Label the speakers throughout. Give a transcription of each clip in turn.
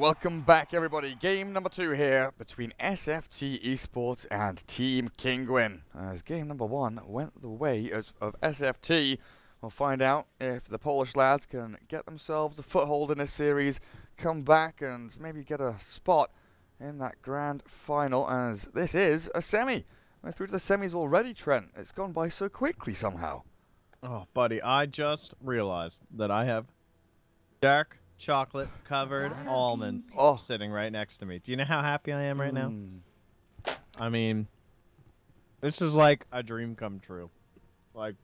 Speaker 1: welcome back everybody. Game number 2 here between SFTesports and Team Kinguin. As game number 1 went the way of SFT, we'll find out if the Polish lads can get themselves a foothold in this series, come back and maybe get a spot in that grand final, as this is a semi. We're through to the semis already, Trent. It's gone by so quickly somehow.
Speaker 2: Oh, buddy, I just realized that I have dark chocolate covered almonds sitting right next to me. Do you know how happy I am right now? I mean, this is like a dream come true. Like,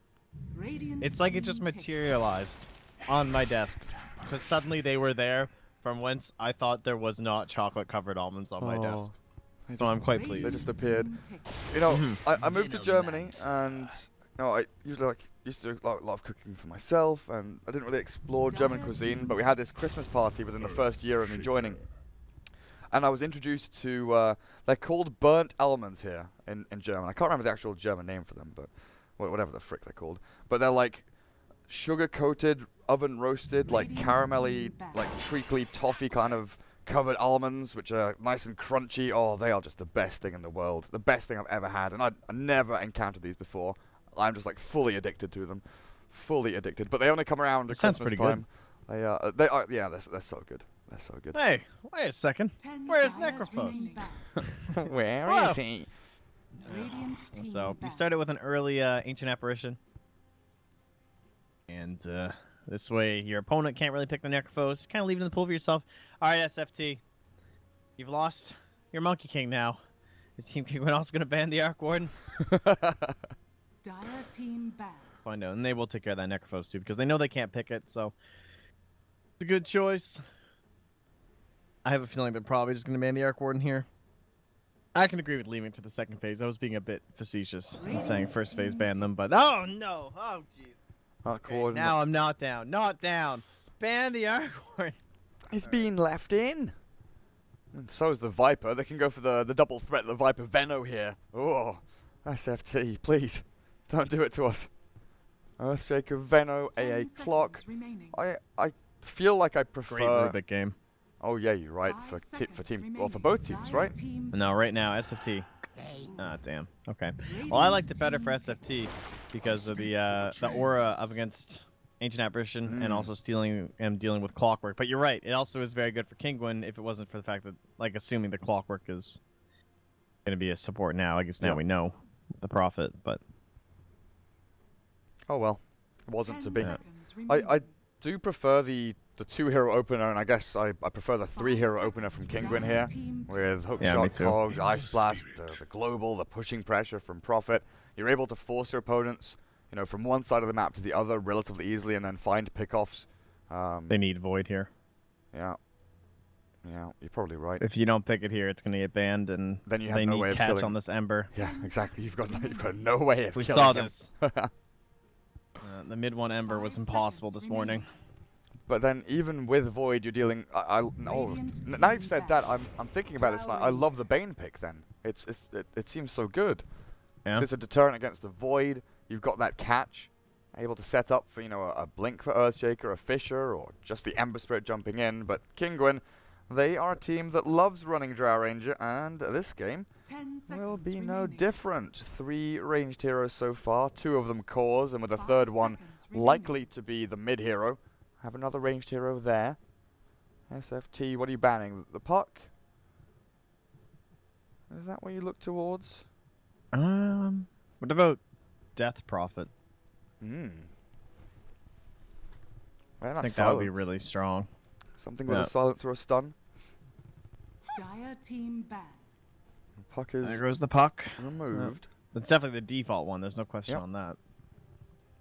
Speaker 2: it's like it just materialized on my desk. Because suddenly they were there from whence I thought there was not chocolate covered almonds on my desk. So I'm quite pleased.
Speaker 1: They just appeared. You know, I moved to Germany, and you know, I usually used to do a lot of cooking for myself, and I didn't really explore German cuisine, but we had this Christmas party within the first year of me joining, and I was introduced to, they're called burnt almonds here in German. I can't remember the actual German name for them, but whatever the frick they're called. But they're like sugar-coated, oven-roasted, like caramelly, like treacly toffee kind of covered almonds, which are nice and crunchy. Oh, they are just the best thing in the world. The best thing I've ever had, and I never encountered these before. I'm just like fully addicted to them, fully addicted. But they only come around at Christmas time. Good. They are, yeah, they're so good. They're so good.
Speaker 2: Hey, wait a second. Where's Necrophos?
Speaker 1: Where is he?
Speaker 2: So you started with an early ancient apparition, and this way your opponent can't really pick the Necrophos. Kind of leave it in the pool for yourself. All right, SFT, you've lost your Monkey King now. Is Team Kinguin also going to ban the Arc Warden?
Speaker 3: Dire team ban.
Speaker 2: Find out, and they will take care of that Necrophos too, because they know they can't pick it, so it's a good choice. I have a feeling they're probably just going to ban the Arc Warden here. I can agree with leaving it to the second phase. I was being a bit facetious in saying first phase ban them, but oh no, oh jeez.
Speaker 1: Okay,
Speaker 2: now I'm not down, not down. Ban the Arc Warden.
Speaker 1: It's being left in. And so is the Viper. They can go for the double threat, the Viper Venno here. Oh, SFT, please. Don't do it to us. Earthshaker, Venno, AA Clock. I feel like I prefer.
Speaker 2: Great Rubik game.
Speaker 1: Oh yeah, you're right. For team, well, for both teams, right?
Speaker 2: No, right now SFT. Ah, damn. Okay. Well, I liked it better for SFT because of the aura up against Ancient Apparition and also stealing and dealing with Clockwork. But you're right. It also is very good for Kinguin if it wasn't for the fact that, like, assuming the Clockwork is going to be a support now. I guess now we know the Prophet, but.
Speaker 1: Oh well, it wasn't to be. I do prefer the 2-hero opener, and I guess I prefer the 3-hero opener from Kinguin here, with hookshot, cogs, ice blast, the global, the pushing pressure from Prophet. You're able to force your opponents, you know, from one side of the map to the other relatively easily, and then find pickoffs.
Speaker 2: They need Void here.
Speaker 1: Yeah. Yeah, you're probably right.
Speaker 2: If you don't pick it here, it's going to get banned, and
Speaker 1: then you have no way of killing
Speaker 2: on this Ember.
Speaker 1: Yeah, exactly. You've got no way of killing him.
Speaker 2: We saw this. The mid 1 Ember was impossible this morning.
Speaker 1: But then even with Void, you're dealing. Now you've said that, I'm thinking about this. I love the Bane pick. Then it seems so good.
Speaker 2: Yeah.
Speaker 1: So it's a deterrent against the Void. You've got that catch, able to set up for a blink for Earthshaker, a Fissure, or just the Ember Spirit jumping in. But Kinguin, they are a team that loves running Drow Ranger, and this game will be no different. 3 ranged heroes so far, 2 of them cores, and with a third one likely to be the mid hero. Have another ranged hero there. SFT, what are you banning? The puck? Is that what you look towards?
Speaker 2: What about Death Prophet?
Speaker 1: Well,
Speaker 2: I think that would be really strong.
Speaker 1: Something with a silence or a stun.
Speaker 3: Dire team ban.
Speaker 1: Puck is
Speaker 2: there goes the puck.
Speaker 1: Removed.
Speaker 2: That's definitely the default one. There's no question on that.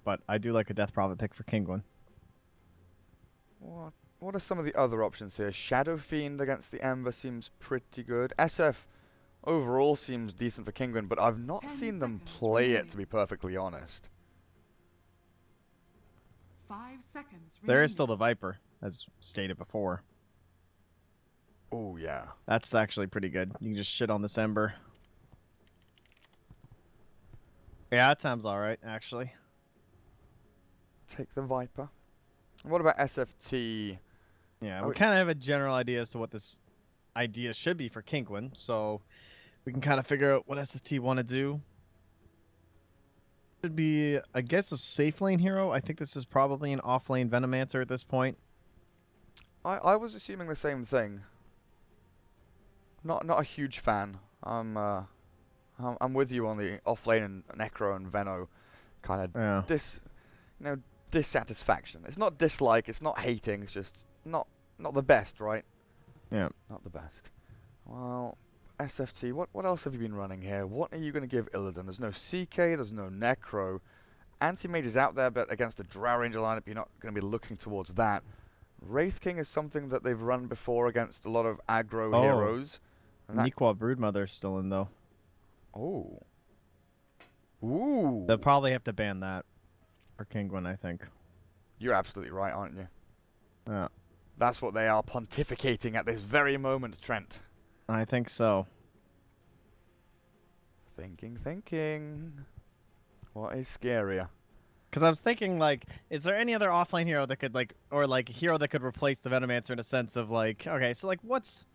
Speaker 2: But I do like a Death Prophet pick for Kinguin.
Speaker 1: What are some of the other options here? Shadow Fiend against the Ember seems pretty good. SF overall seems decent for Kinguin, but I've not seen them play it, to be perfectly honest.
Speaker 3: 5 seconds.
Speaker 2: There is still the Viper, as stated before.
Speaker 1: Oh yeah.
Speaker 2: That's actually pretty good. You can just shit on this Ember. Yeah, that sounds alright, actually.
Speaker 1: Take the Viper. What about SFT?
Speaker 2: Yeah, we kind of have a general idea as to what this idea should be for Kinguin, so we can kind of figure out what SFT want to do. Should be, I guess, a safe lane hero. I think this is probably an off lane Venomancer at this point.
Speaker 1: I was assuming the same thing. Not a huge fan. I'm with you on the off lane and Necro and Veno kind of dissatisfaction. It's not dislike, it's not hating, it's just not the best, right?
Speaker 2: Yeah.
Speaker 1: Not the best. Well, SFT, what else have you been running here? What are you going to give Illidan? There's no CK, there's no Necro. Anti-Mage is out there, but against a Drow Ranger lineup, you're not going to be looking towards that. Wraith King is something that they've run before against a lot of aggro heroes.
Speaker 2: Nequa Broodmother's still in, though.
Speaker 1: Oh. Ooh.
Speaker 2: They'll probably have to ban that for Kinguin, I think.
Speaker 1: You're absolutely right, aren't you?
Speaker 2: Yeah.
Speaker 1: That's what they are pontificating at this very moment, Trent.
Speaker 2: I think so.
Speaker 1: Thinking. What is scarier?
Speaker 2: Because I was thinking, like, is there any other offlane hero that could, like, or, like, hero that could replace the Venomancer in a sense of, like, okay, so, like, what's,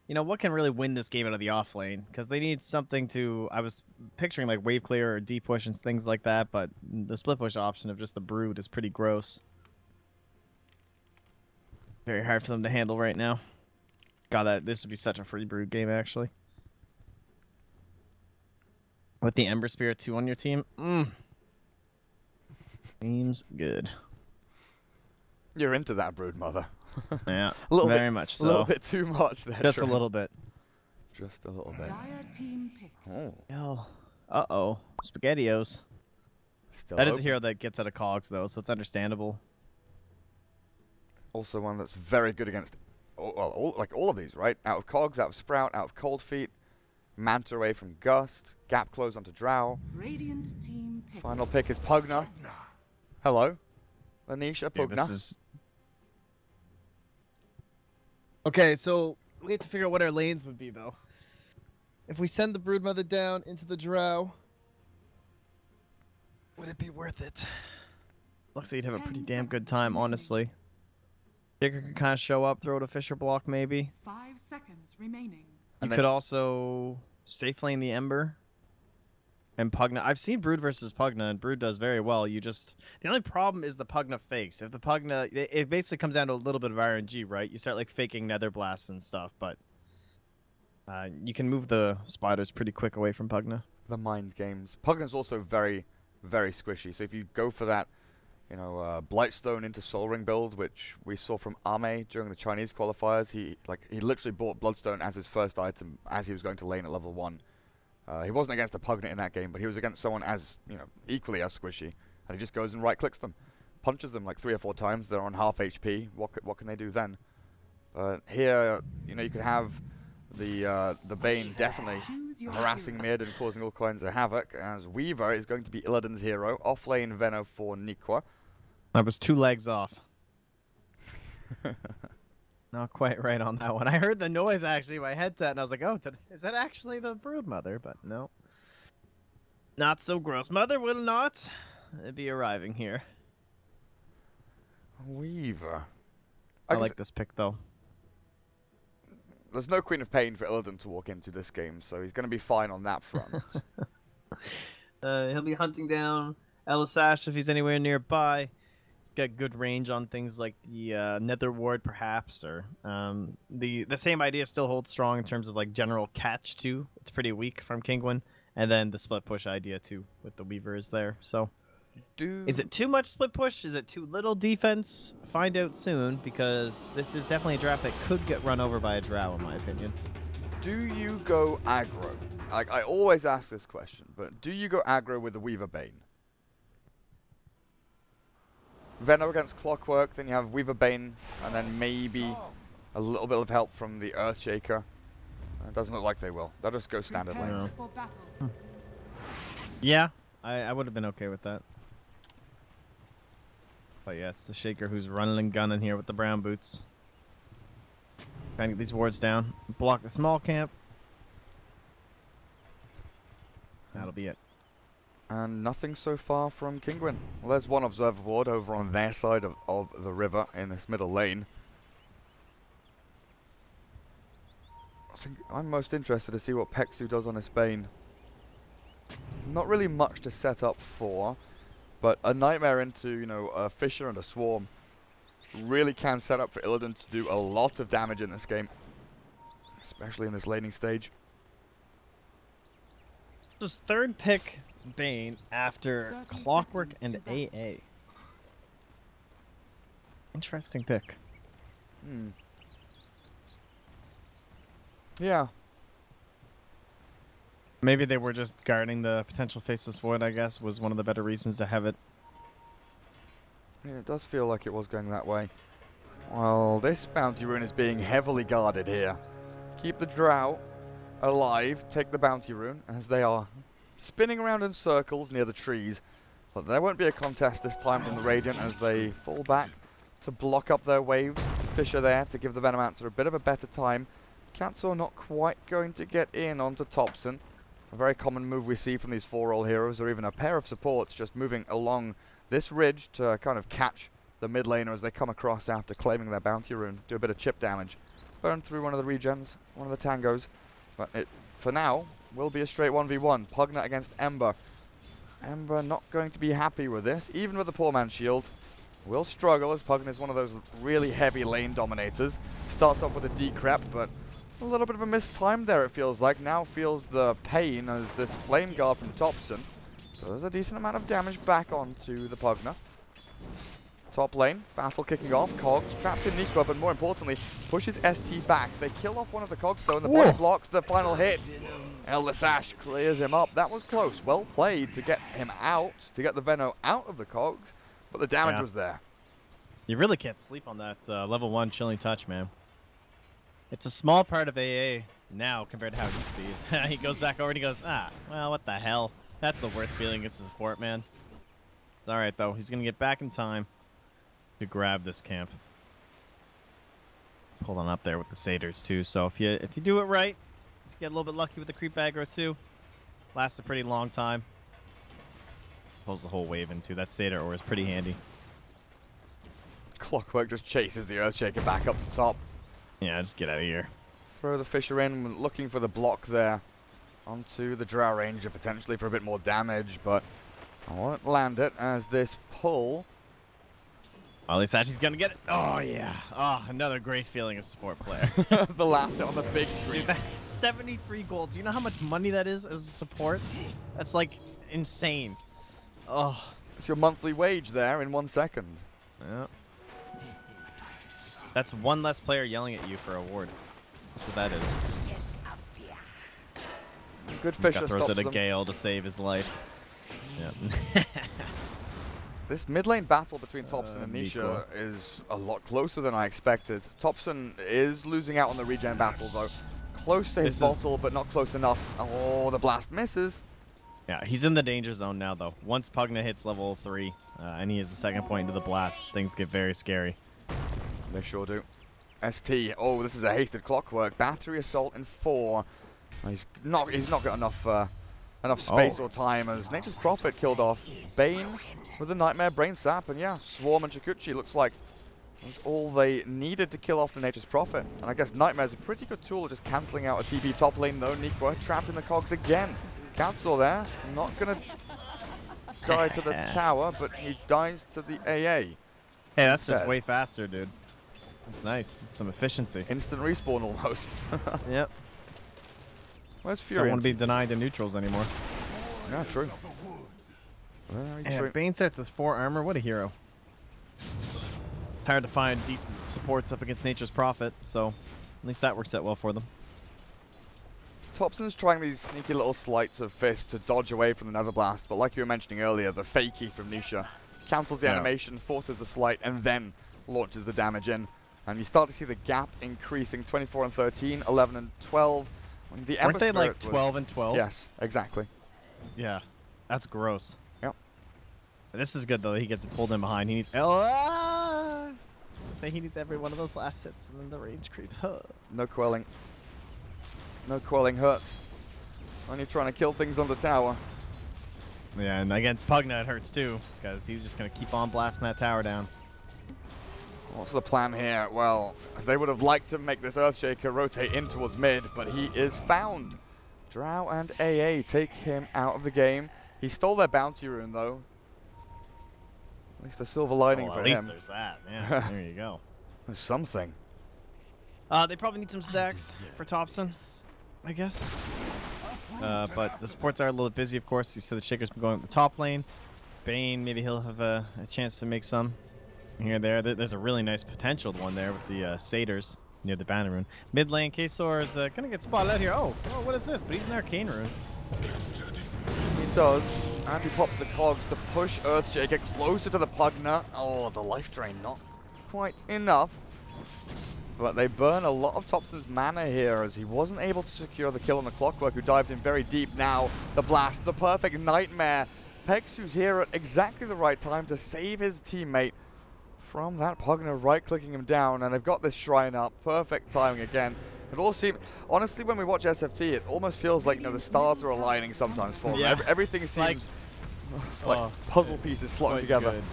Speaker 2: you know, what can really win this game out of the offlane? Because they need something to, I was picturing, like, wave clear or deep push and things like that, but the split push option of just the Brood is pretty gross. Very hard for them to handle right now. God, this would be such a free Brood game, actually. With the Ember Spirit 2 on your team, seems good.
Speaker 1: You're into that, Brood Mother.
Speaker 2: Yeah,
Speaker 1: very
Speaker 2: much so.
Speaker 1: A little bit too much there.
Speaker 2: Just
Speaker 1: Trent.
Speaker 2: a little bit.
Speaker 1: Just a little bit.
Speaker 3: Dire team pick.
Speaker 1: Oh.
Speaker 2: Uh-oh. SpaghettiOs.
Speaker 1: Still
Speaker 2: That is a
Speaker 1: open.
Speaker 2: hero that gets out of cogs, though, so it's understandable.
Speaker 1: Also one that's very good against, like all of these, right? Out of cogs, out of sprout, out of cold feet, manta away from gust, gap close onto drow.
Speaker 3: Radiant team pick.
Speaker 1: Final pick is Pugna. Hello, Lanisha Pugna.
Speaker 2: This is... Okay, so we have to figure out what our lanes would be, though. If we send the Broodmother down into the drow, would it be worth it? Looks like you'd have a pretty damn good time, honestly. Shaker could kind of show up, throw it a Fisher block, maybe.
Speaker 3: 5 seconds remaining.
Speaker 2: You could also safe lane the Ember and Pugna. I've seen Brood versus Pugna, and Brood does very well. The only problem is the Pugna fakes. If the Pugna, it basically comes down to a little bit of RNG, right? You start like faking Nether Blasts and stuff, but you can move the spiders pretty quick away from Pugna.
Speaker 1: The mind games. Pugna's also very, very squishy. So if you go for that, you know, Blightstone into Soul Ring build, which we saw from Ame during the Chinese qualifiers, he literally bought Bloodstone as his first item as he was going to lane at level 1. He wasn't against a Pugna in that game, but he was against someone as, you know, equally as squishy, and he just goes and right-clicks them, punches them like 3 or 4 times. They're on half HP. What can they do then? Here, you know, you could have the Bane definitely harassing mid and causing all kinds of havoc, as Weaver is going to be Illidan's hero. Off-lane Veno for Nequa.
Speaker 2: I was 2 legs off. Not quite right on that one. I heard the noise actually in my headset, and I was like, oh, is that actually the Broodmother? But no. Not so gross. Mother will not be arriving here.
Speaker 1: Weaver.
Speaker 2: I like this pick, though.
Speaker 1: There's no Queen of Pain for Illidan to walk into this game, so he's going to be fine on that front.
Speaker 2: He'll be hunting down Elisash if he's anywhere nearby. He's got good range on things like the Nether Ward, perhaps, or the same idea still holds strong in terms of like general catch too. It's pretty weak from Kinguin, and then the split push idea too with the Weaver is there. So, is it too much split push? Is it too little defense? Find out soon, because this is definitely a draft that could get run over by a drow, in my opinion.
Speaker 1: Do you go aggro? Like, I always ask this question, but do you go aggro with the Weaver Bane? Veno against Clockwork, then you have Weaver Bane, and then maybe a little bit of help from the Earthshaker. It doesn't look like they will. They'll just go standard lanes.
Speaker 2: Yeah, I would have been okay with that. But yes, the Shaker who's running and gunning here with the brown boots. Trying to get these wards down. Block the small camp. That'll be it.
Speaker 1: And nothing so far from Kinguin. Well, there's one observer ward over on their side of the river in this middle lane. think I'm most interested to see what Peksu does on his Bane. Not really much to set up for, but a Nightmare into, you know, a Fissure and a Swarm really can set up for Illidan to do a lot of damage in this game, especially in this laning stage.
Speaker 2: Just third pick Bane after Clockwork and AA. Interesting pick.
Speaker 1: Yeah.
Speaker 2: Maybe they were just guarding the potential Faceless Void, I guess, was one of the better reasons to have it.
Speaker 1: Yeah, it does feel like it was going that way. Well, this Bounty Rune is being heavily guarded here. Keep the Drow alive, take the Bounty Rune, as they are spinning around in circles near the trees. But there won't be a contest this time from the Radiant as they fall back to block up their waves. Fissure there to give the Venomancer a bit of a better time. Cancel not quite going to get in onto Thompson. A very common move we see from these 4-roll heroes, or even a pair of supports just moving along this ridge to kind of catch the mid laner as they come across after claiming their Bounty Rune. Do a bit of chip damage. Burn through one of the regens, one of the tangos. But it, for now, will be a straight 1v1. Pugna against Ember. Ember not going to be happy with this, even with the poor man's shield. Will struggle as Pugna is one of those really heavy lane dominators. Starts off with a decrep, but a little bit of a missed time there, it feels like. Now feels the pain as this Flame Guard from Thompson does a decent amount of damage back onto the Pugna. Top lane, battle kicking off. Cogs traps in Nico, but more importantly, pushes ST back. They kill off one of the Cogs though, and the body blocks the final hit. Elder Sash clears him up. That was close. Well played to get him out, to get the Veno out of the Cogs, but the damage was there.
Speaker 2: You really can't sleep on that level 1 Chilling Touch, man. It's a small part of AA now compared to how it used to be. He goes back over and he goes, well, what the hell? That's the worst feeling as a support, man. It's alright, though. He's going to get back in time to grab this camp. Hold on up there with the Satyrs, too. So if you do it right, if you get a little bit lucky with the creep aggro, too, lasts a pretty long time. Pulls the whole wave into that Satyr ore is pretty handy.
Speaker 1: Clockwork just chases the Earthshaker back up to top.
Speaker 2: Yeah, just get out of here.
Speaker 1: Throw the Fissure in, looking for the block there onto the Drow Ranger, potentially for a bit more damage, but I won't land it as this pull.
Speaker 2: Well, at least Ashi's gonna get it. Oh, yeah. Oh, another great feeling as a support player.
Speaker 1: The last hit on the big tree.
Speaker 2: 73 gold. Do you know how much money that is as a support? That's like insane. Oh.
Speaker 1: It's your monthly wage there in 1 second.
Speaker 2: Yeah. That's one less player yelling at you for a ward. That's what that is.
Speaker 1: Good Fissure
Speaker 2: throws
Speaker 1: stops
Speaker 2: it a
Speaker 1: them.
Speaker 2: Gale to save his life. Yeah.
Speaker 1: This mid lane battle between Thompson and Nisha is a lot closer than I expected. Thompson is losing out on the regen battle though. Close to his bottle, but not close enough. Oh, the blast misses.
Speaker 2: Yeah, he's in the danger zone now though. Once Pugna hits level 3 and he is the second point into the blast, things get very scary.
Speaker 1: They sure do. ST, oh, this is a hasted Clockwork. Battery Assault in 4. He's not got enough space or time as Nature's Prophet killed off Bane with the Nightmare Brain Sap, and yeah, Swarm and Chikuchi looks like that's all they needed to kill off the Nature's Prophet. And I guess Nightmare's a pretty good tool at just cancelling out a TP top lane though. Nikwa trapped in the Cogs again. Cancel there, not gonna die to the tower, but he dies to the AA.
Speaker 2: Hey, that's just way faster, dude. That's nice. It's some efficiency.
Speaker 1: Instant respawn almost.
Speaker 2: Yep.
Speaker 1: Where's Fury?
Speaker 2: Don't want to be denied the neutrals anymore.
Speaker 1: Yeah, true.
Speaker 2: Yeah, Bane sets with 4 armor. What a hero. Hard to find decent supports up against Nature's Prophet, so at least that works out well for them.
Speaker 1: Thompson's trying these sneaky little sleights of fist to dodge away from the Nether Blast, but like you were mentioning earlier, the fakie from Nisha cancels the animation, forces the sleight, and then launches the damage in. And you start to see the gap increasing, 24 and 13, 11 and 12. The
Speaker 2: Weren't they like 12 and 12?
Speaker 1: Yes, exactly.
Speaker 2: Yeah, that's gross.
Speaker 1: Yep.
Speaker 2: This is good though. He gets pulled in behind. He needs. Say he needs every one of those last hits, and then the rage creep.
Speaker 1: No quelling. No quelling hurts. When you're trying to kill things on the tower.
Speaker 2: Yeah, and against Pugna it hurts too, because he's just gonna keep on blasting that tower down.
Speaker 1: What's the plan here? Well, they would have liked to make this Earthshaker rotate in towards mid, but he is found. Drow and AA take him out of the game. He stole their bounty rune, though. At least a silver lining for him.
Speaker 2: At least there's that. Yeah, there you go.
Speaker 1: There's something.
Speaker 2: They probably need some stacks for Thompson, I guess. But the supports are a little busy, of course. You see the Shaker's been going up the top lane. Bane, maybe he'll have a chance to make some here there. There's a really nice potential one there with the Satyrs near the banner rune. Mid lane, Kesor is gonna get spotted out here. Oh, what is this? But he's an arcane rune.
Speaker 1: He does. And he pops the cogs to push Earthshaker closer to the Pugna. Oh, the life drain not quite enough. But they burn a lot of Thompson's mana here as he wasn't able to secure the kill on the Clockwork, who dived in very deep. Now the blast, the perfect nightmare. Pex, who's here at exactly the right time to save his teammate from that Pugna right-clicking him down, and they've got this shrine up. Perfect timing again. It all seems, honestly, when we watch SFT, it almost feels like, you know, the stars are aligning sometimes for them. Everything seems like puzzle pieces slotting together.
Speaker 2: Good.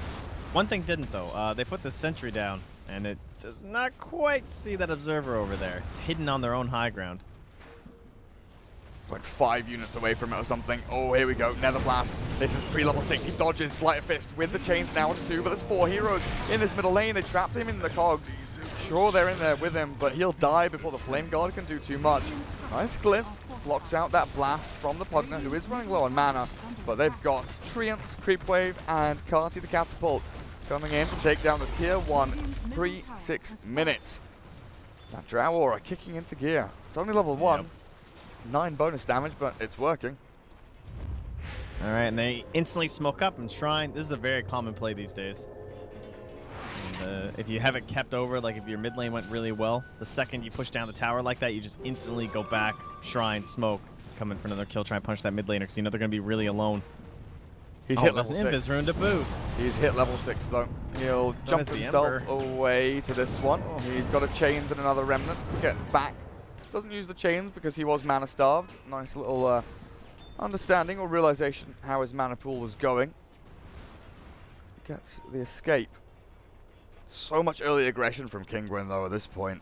Speaker 2: One thing didn't, though. They put the sentry down, and it does not quite see that observer over there. It's hidden on their own high ground.
Speaker 1: Like 5 units away from it or something. Oh, here we go. Nether Blast. This is pre-level 6. He dodges Sleight of Fist with the chains now to 2, but there's 4 heroes in this middle lane. They trapped him in the cogs. Sure, they're in there with him, but he'll die before the Flame Guard can do too much. Nice Glyph blocks out that blast from the Pugna, who is running low on mana, but they've got Treants, Creep Wave, and Carty the Catapult coming in to take down the Tier 1 3-6 minutes. That Drow Aura kicking into gear. It's only level 1. 9 bonus damage, but it's working.
Speaker 2: All right, and they instantly smoke up and shrine. This is a very common play these days. And, if you have it kept over, like if your mid lane went really well, the second you push down the tower like that, you just instantly go back, shrine, smoke, come in for another kill, try and punch that mid laner because you know they're going to be really alone.
Speaker 1: He's hit level 6.
Speaker 2: Invis rune to boot.
Speaker 1: He's hit level 6 though. He'll jump himself away to this one. He's got a chains and another remnant to get back. Doesn't use the chains because he was mana starved. Nice little understanding or realization how his mana pool was going. Gets the escape. So much early aggression from Kinguin though at this point.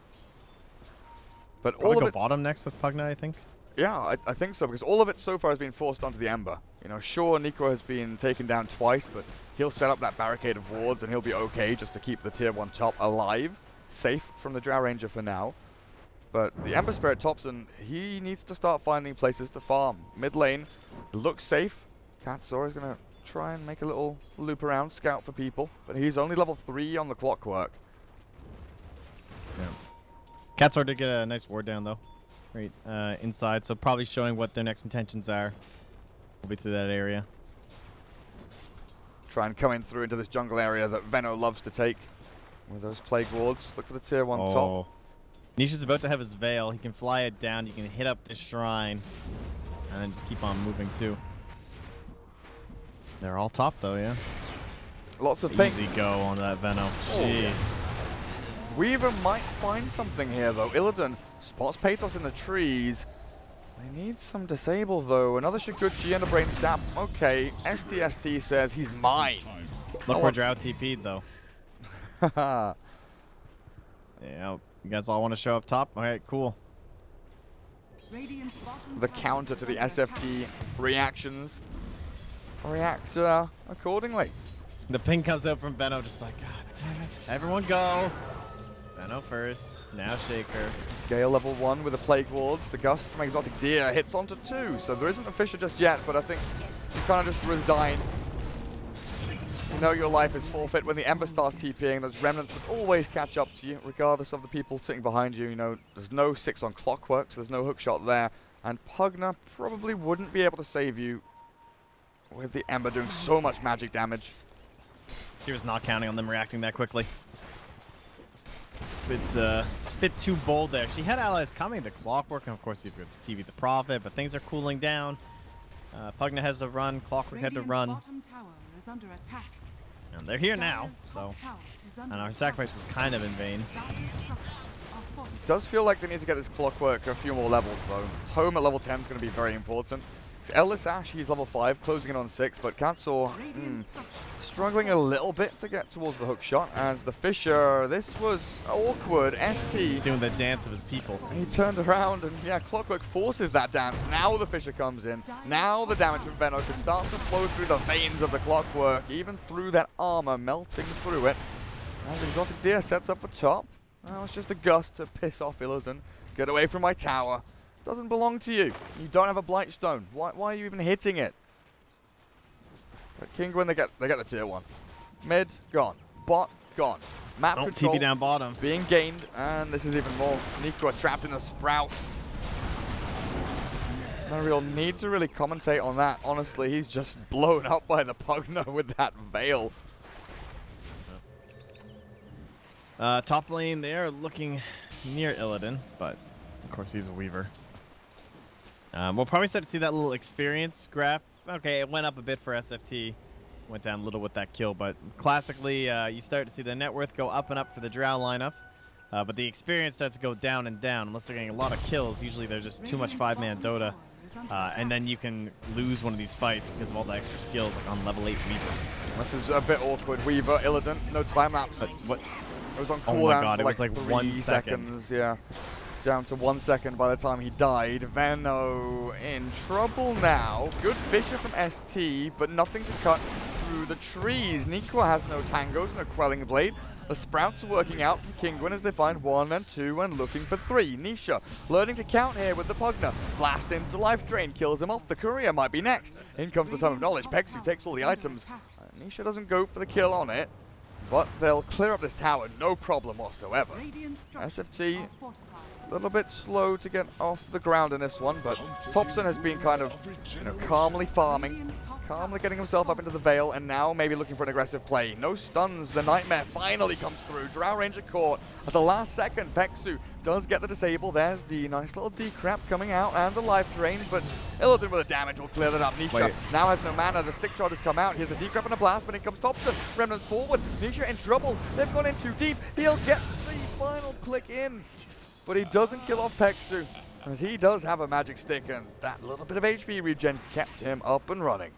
Speaker 1: But
Speaker 2: Probably
Speaker 1: all of
Speaker 2: go
Speaker 1: it
Speaker 2: bottom next with Pugna, I think.
Speaker 1: Yeah, I think so, because all of it so far has been forced onto the Ember. You know, sure, Nico has been taken down twice, but he'll set up that barricade of wards and he'll be okay just to keep the Tier 1 top alive, safe from the Drow Ranger for now. But the Ember Spirit Thompson, he needs to start finding places to farm. Mid lane looks safe. Katsura is going to try and make a little loop around, scout for people, but he's only level 3 on the Clockwork.
Speaker 2: Yeah. Katsura did get a nice ward down though. Right inside, so probably showing what their next intentions are. We'll be through that area.
Speaker 1: Try and come in through into this jungle area that Venno loves to take with those plague wards. Look for the Tier 1 top.
Speaker 2: Nisha's about to have his veil. He can fly it down. You can hit up this shrine and then just keep on moving too. They're all top though, yeah.
Speaker 1: Lots of pings.
Speaker 2: Easy go on that Venno. Jeez.
Speaker 1: Weaver might find something here though. Illidan spots Pathos in the trees. They need some disable though. Another Shiguchi and a Brain Sap. Okay, STST says he's mine.
Speaker 2: Look where Drow TP'd though. Yeah, you guys all want to show up top? Alright, cool.
Speaker 1: The counter to the SFT reactions. React accordingly.
Speaker 2: The ping comes out from Venno just like, God damn it. Everyone go. Venno first, now Shaker.
Speaker 1: Gale level 1 with the Plague Wards. The Gust from Exotic Deer hits onto 2, so there isn't a Fisher just yet, but I think you kind of just resign. You know your life is forfeit when the Ember starts TPing. Those remnants would always catch up to you, regardless of the people sitting behind you. You know, there's no 6 on Clockwork, so there's no hookshot there. And Pugna probably wouldn't be able to save you with the Ember doing so much magic damage.
Speaker 2: He was not counting on them reacting that quickly. Bit too bold there. She had allies coming to Clockwork, and of course you've got the TV the Prophet, but things are cooling down. Pugna has to run, Clockwork had to run. And they're here now, so and our sacrifice was kind of in vain.
Speaker 1: It does feel like they need to get this Clockwork a few more levels though. Tome at level 10 is going to be very important. correct. Ellis Ash, he's level 5, closing in on 6, but Katsor struggling a little bit to get towards the hook shot. As the Fisher, this was awkward. ST.
Speaker 2: He's doing the dance of his people.
Speaker 1: He turned around and, yeah, Clockwork forces that dance. Now the Fisher comes in. Now the damage from Venno can start to flow through the veins of the Clockwork, even through that armor, melting through it. As Exotic Deer sets up for top. Now it's just a gust to piss off Illidan. Get away from my tower. Doesn't belong to you. You don't have a Blightstone. Why are you even hitting it? But Kinguin, they get the tier 1. Mid, gone. Bot, gone. Map control
Speaker 2: TP down bottom.
Speaker 1: being gained, and this is even more. Nikwa trapped in a Sprout. No real need to really commentate on that. Honestly, he's just blown up by the Pugna with that Veil.
Speaker 2: Top lane, they are looking near Illidan, but of course he's a Weaver. We'll probably start to see that little experience graph. Okay, it went up a bit for SFT. Went down a little with that kill, but classically, you start to see the net worth go up and up for the Drow lineup. But the experience starts to go down and down. Unless they're getting a lot of kills, usually there's just too much 5-man Dota. And then you can lose one of these fights because of all the extra skills, like on level 8 Weaver.
Speaker 1: This is a bit awkward. Weaver, Illidan, no time lapse.
Speaker 2: But what?
Speaker 1: It was on
Speaker 2: Oh
Speaker 1: cooldown
Speaker 2: my god,
Speaker 1: for
Speaker 2: it was like 1
Speaker 1: seconds, yeah. Down to 1 second by the time he died. Venno in trouble now. Good Fisher from ST, but nothing to cut through the trees. Nikwa has no tangos, no quelling blade. The Sprouts are working out from Kinguin as they find 1 and 2 and looking for 3. Nisha learning to count here with the Pugna. Blast into life drain, kills him off. The Courier might be next. In comes the Tome of Knowledge. Pexu takes all the items. Nisha doesn't go for the kill on it, but they'll clear up this tower, no problem whatsoever. SFT, a little bit slow to get off the ground in this one, but Thompson has been kind of, calmly farming, calmly getting himself up into the Veil, and now maybe looking for an aggressive play. No stuns, the Nightmare finally comes through. Drow Ranger caught at the last second. Pexu does get the disable. There's the nice little decrap coming out and the life drain, but Illidan with the damage will clear that up. Nisha now has no mana. The stick shot has come out. Here's a decrap and a blast, but in comes Thompson. Remnants forward. Nisha in trouble. They've gone in too deep. He'll get the final click in, but he doesn't kill off Pexu, as he does have a magic stick, and that little bit of HP regen kept him up and running.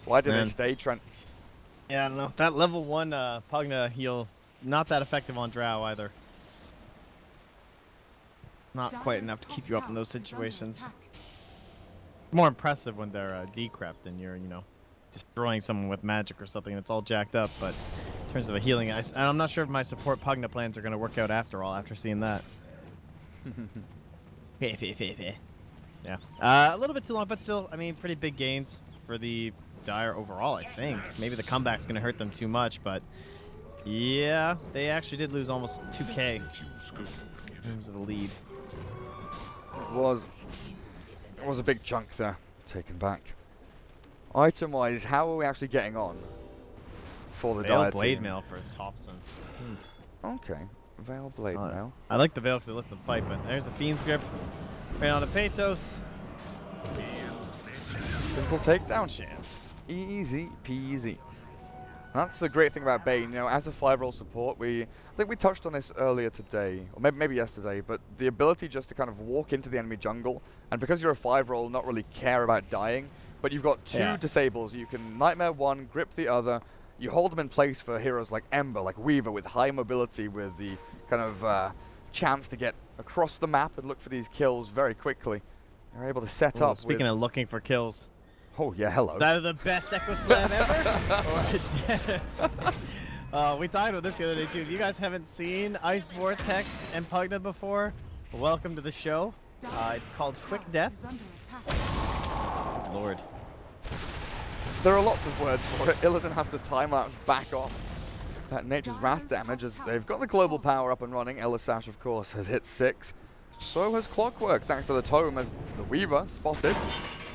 Speaker 1: Why did they stay, Trent?
Speaker 2: Yeah, I don't know. That level 1 Pugna heal, not that effective on Drow either. Not quite enough to keep you up in those situations. More impressive when they're decrept and you're, destroying someone with magic or something and it's all jacked up, but in terms of a healing, I'm not sure if my support Pugna plans are going to work out after all, after seeing that. Yeah. A little bit too long, but still, pretty big gains for the Dire overall, I think. Maybe the comeback's going to hurt them too much, but yeah, they actually did lose almost 2k in terms of the lead.
Speaker 1: It was a big chunk there, taken back. Item-wise, how are we actually getting on for the Dire
Speaker 2: Blade
Speaker 1: team?
Speaker 2: Mail for Thompson.
Speaker 1: Okay, Veil Blade Mail.
Speaker 2: I like the Veil because it lets them fight, but there's the Fiend's Grip. Right on the Pathos.
Speaker 1: Simple takedown.
Speaker 2: Chance.
Speaker 1: Easy peasy. That's the great thing about Bane, as a 5-role support, I think we touched on this earlier today, or maybe yesterday, but the ability just to kind of walk into the enemy jungle, and because you're a 5-role, not really care about dying, but you've got 2 disables. You can Nightmare one, grip the other. You hold them in place for heroes like Ember, like Weaver, with high mobility, with the kind of chance to get across the map and look for these kills very quickly. You're able to set up.
Speaker 2: Speaking of looking for kills.
Speaker 1: Oh yeah, hello.
Speaker 2: That is the best Echo Slam ever. We talked about this the other day too. If you guys haven't seen Ice Vortex and Pugna before, welcome to the show. It's called Quick Death. Lord.
Speaker 1: There are lots of words for it. Illidan has to time-lapse back off that Nature's Wrath damage as they've got the global power up and running. Elisash, of course, has hit 6. So has Clockwork, thanks to the Tome, as the Weaver spotted.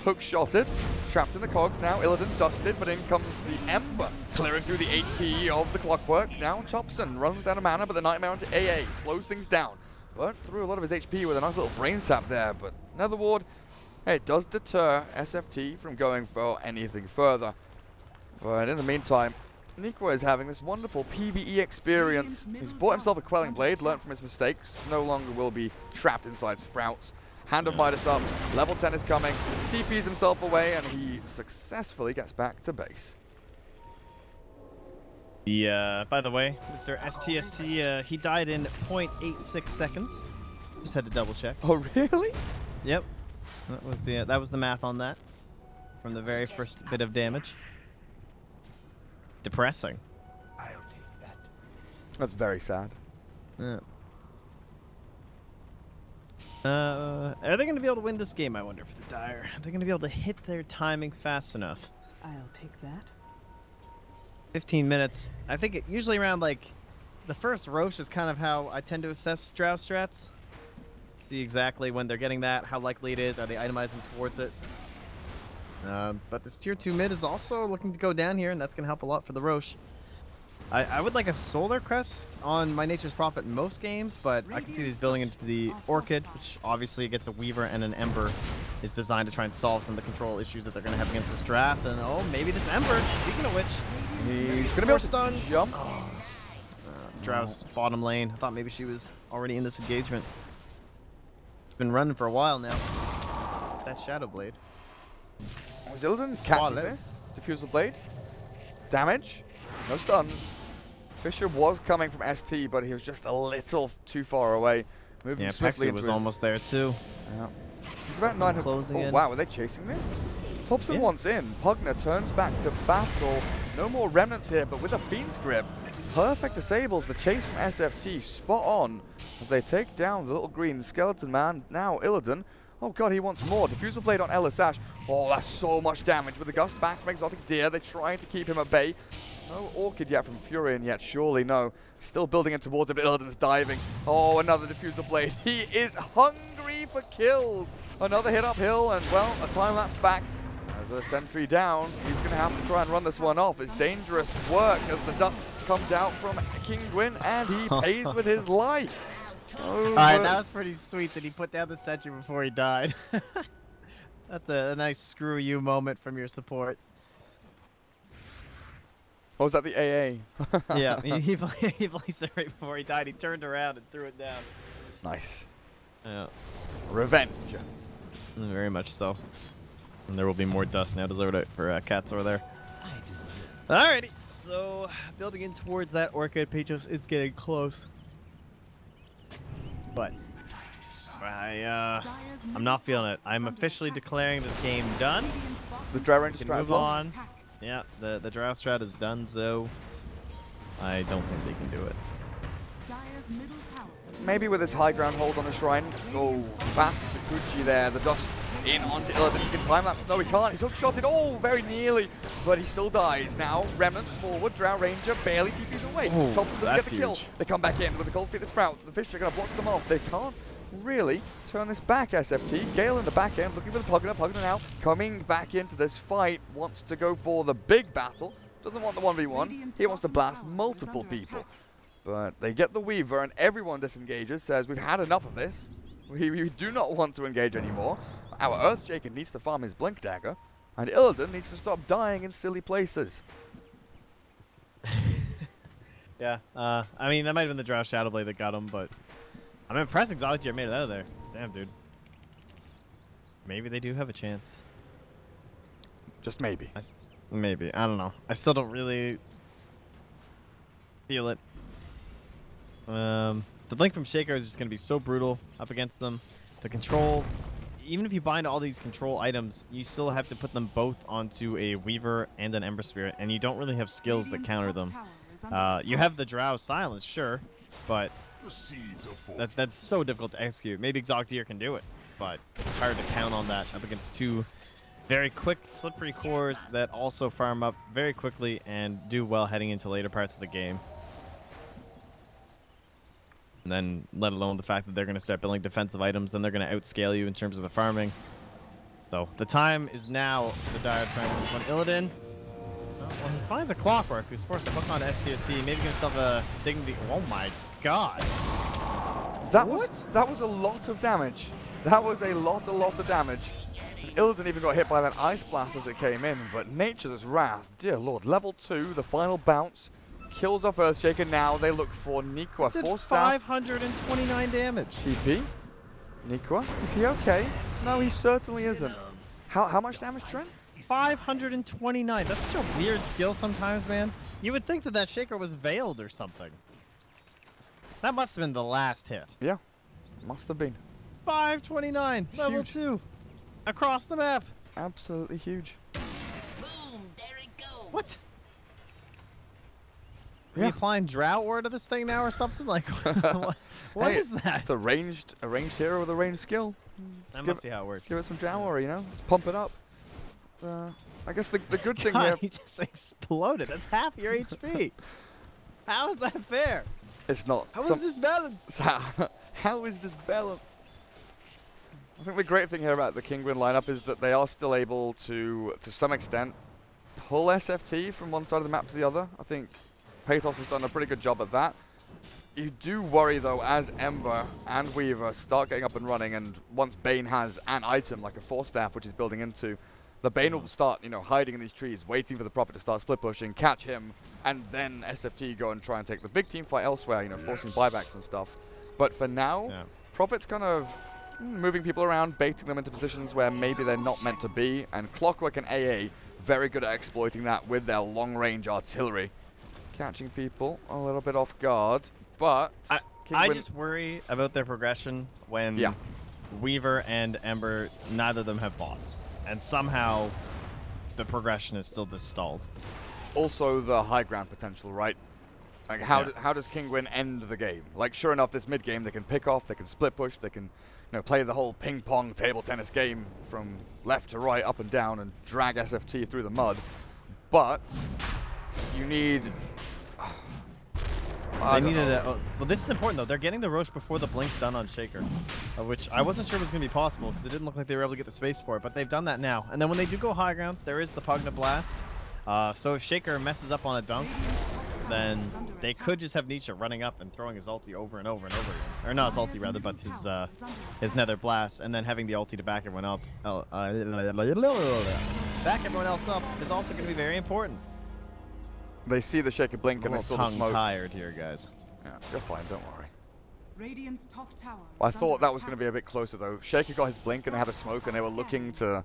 Speaker 1: Hook-shotted, trapped in the cogs now. Illidan dusted, but in comes the Ember, clearing through the HP of the Clockwork. Now Thompson runs out of mana, but the Nightmare onto AA slows things down. But threw a lot of his HP with a nice little brain sap there. But Netherward, hey, it does deter SFT from going for anything further. But in the meantime, Nikwa is having this wonderful PvE experience. He's bought himself a Quelling Blade, learned from his mistakes, no longer will be trapped inside Sprouts. Hand of Midas up. Level 10 is coming. TPs himself away, and he successfully gets back to base.
Speaker 2: By the way, Mr. STST, he died in 0.86 seconds. Just had to double check.
Speaker 1: Oh, really?
Speaker 2: Yep. That was the math on that. From the very first bit of damage. Depressing.
Speaker 4: I'll take that.
Speaker 1: That's very sad.
Speaker 2: Yeah. Are they going to be able to win this game, I wonder, for the Dire? Are they going to be able to hit their timing fast enough?
Speaker 3: I'll take that.
Speaker 2: 15 minutes. I think usually around, like, the first Roche is kind of how I tend to assess Drow strats. See exactly when they're getting that, how likely it is, are they itemizing towards it. But this tier 2 mid is also looking to go down here, and that's going to help a lot for the Roche. I would like a Solar Crest on my Nature's Prophet in most games, but I can see these building into the Orchid, which obviously gets a Weaver and an Ember, is designed to try and solve some of the control issues that they're going to have against this draft. And oh, maybe this Ember, speaking of which,
Speaker 1: he's going to be able to jump.
Speaker 2: Oh. Drow's bottom lane. I thought maybe she was already in this engagement. It's been running for a while now. That Shadow Blade.
Speaker 1: Was Illidan catching this? Diffusal Blade. Damage. No stuns. Fisher was coming from ST, but he was just a little too far away. Moving swiftly.
Speaker 2: Pexi was almost there too.
Speaker 1: Yeah. He's about 900.
Speaker 2: Closing in.
Speaker 1: Wow, were they chasing this? Thompson wants in. Pugner turns back to battle. No more remnants here, but with a Fiend's Grip. Perfect disables the chase from SFT. Spot on as they take down the little green skeleton man. Now Illidan. Oh god, he wants more. Diffusal Blade on Elisash. Oh, that's so much damage with the Gust back from Exotic Deer. They're trying to keep him at bay. No Orchid yet from Furion yet, surely no. Still building in towards him, but Illidan's diving. Oh, another Diffusal Blade. He is hungry for kills. Another hit uphill, and well, a time-lapse back. As a sentry down, he's going to have to try and run this one off. It's dangerous work as the dust comes out from Kinguin, and he pays with his life.
Speaker 2: Alright, that was pretty sweet that he put down the sentry before he died. That's a nice screw you moment from your support.
Speaker 1: Oh, was that the AA?
Speaker 2: Yeah, he placed it right before he died. He turned around and threw it down.
Speaker 1: Nice.
Speaker 2: Yeah.
Speaker 1: Revenge.
Speaker 2: Very much so. And there will be more dust now delivered for Katzor there. Alrighty, so building in towards that Orchid, Pechos is getting close. But I'm not feeling it. I'm officially declaring this game done.
Speaker 1: The Drow Ranger
Speaker 2: strat is on. Yeah, the Drow strat is done, so I don't think they can do it.
Speaker 1: Maybe with his high ground hold on the shrine. Oh, fast Shikuchi there. The dust in onto Illidan. He can time lapse. No, he can't. He's hook-shotted. Oh, very nearly. But he still dies. Now, Remnants forward. Drow Ranger barely TPs away.
Speaker 2: Ooh,
Speaker 1: Thompson doesn't get the kill. They come back in with the Cold Feet, the Sprout. The Fish are going to block them off. They can't really turn this back, SFT. Gale in the back end, looking for the Pugner. Pugner now coming back into this fight. Wants to go for the big battle. Doesn't want the 1v1. He wants to blast multiple people. But they get the Weaver, and everyone disengages, says, we've had enough of this. We do not want to engage anymore. Our Earthshaker needs to farm his Blink Dagger, and Illidan needs to stop dying in silly places.
Speaker 2: Yeah, I mean, that might have been the Drow Shadow Blade that got him, but I'm impressed Exotic made it out of there. Damn, dude. Maybe they do have a chance.
Speaker 1: Just maybe.
Speaker 2: Maybe. I don't know. I still don't really feel it. The Blink from Shaker is just going to be so brutal up against them. The control, even if you bind all these control items, you still have to put them both onto a Weaver and an Ember Spirit, and you don't really have skills that counter them. You have the Drow Silence, sure, but that's so difficult to execute. Maybe Exotic can do it, but it's hard to count on that up against two very quick, slippery cores that also farm up very quickly and do well heading into later parts of the game. And then, let alone the fact that they're going to start building defensive items, then they're going to outscale you in terms of the farming. So, the time is now for the Dire trying to win Illidan. Well, he finds a Clockwork who's forced to hook on SCSC, maybe give himself a dignity. Oh my god.
Speaker 1: That was a lot of damage. That was a lot of damage. Illidan even got hit by that Ice Blast as it came in, but Nature's Wrath, dear lord. Level 2, the final bounce. Kills off Earthshaker. Now they look for Nikwa.
Speaker 2: Did 529 damage.
Speaker 1: TP. Nikwa, is he okay? No, he certainly isn't. How much damage, Trent?
Speaker 2: 529. That's such a weird skill sometimes, man. You would think that that shaker was veiled or something. That must have been the last hit.
Speaker 1: Yeah, must have been.
Speaker 2: 529, level 2, across the map.
Speaker 1: Absolutely huge.
Speaker 4: Boom, there it goes.
Speaker 2: What? Are
Speaker 1: Yeah.
Speaker 2: you applying drought ward to this thing now or something? Like, what
Speaker 1: Hey,
Speaker 2: is that?
Speaker 1: It's a ranged hero with a ranged skill.
Speaker 2: That
Speaker 1: give
Speaker 2: must be how it works.
Speaker 1: Give it some drought ward, you know? Let's pump it up. I guess the good thing
Speaker 2: God,
Speaker 1: here...
Speaker 2: he just exploded. That's half your HP. How is that fair?
Speaker 1: It's not.
Speaker 2: How is this balanced?
Speaker 1: How is this balanced? I think the great thing here about the Kinguin lineup is that they are still able to some extent, pull SFT from one side of the map to the other. I think Pathos has done a pretty good job at that. You do worry, though, as Ember and Weaver start getting up and running, and once Bane has an item, like a Force Staff, which he's building into, the Bane will start, you know, hiding in these trees, waiting for the Prophet to start split pushing, catch him, and then SFT go and try and take the big team fight elsewhere, you know, forcing buybacks and stuff. But for now, Prophet's kind of moving people around, baiting them into positions where maybe they're not meant to be, and Clockwork and AA very good at exploiting that with their long-range artillery. Catching people a little bit off guard, but...
Speaker 2: I just worry about their progression when Weaver and Ember, neither of them have bots. And somehow the progression is still this stalled.
Speaker 1: Also the high ground potential, right? Like how does Kinguin end the game? Like sure enough, this mid game they can pick off, they can split push, they can play the whole ping pong table tennis game from left to right, up and down, and drag SFT through the mud. But you need.
Speaker 2: They needed well, this is important though. They're getting the Roche before the blink's done on Shaker, which I wasn't sure was going to be possible because it didn't look like they were able to get the space for it. But they've done that now. And then when they do go high ground, there is the Pugna Blast. So if Shaker messes up on a dunk, then they could just have Nietzsche running up and throwing his ulti over and over and over again. Or not his ulti rather, but his Nether Blast, and then having the ulti to back everyone up. Back everyone else up is also going to be very important.
Speaker 1: They see the Shaker blink and they saw the smoke.
Speaker 2: Tired here, guys.
Speaker 1: Yeah, you're fine, don't worry.
Speaker 3: Radiant's top tower.
Speaker 1: I thought that was going to be a bit closer though. Shaker got his blink and they had a smoke and they were looking to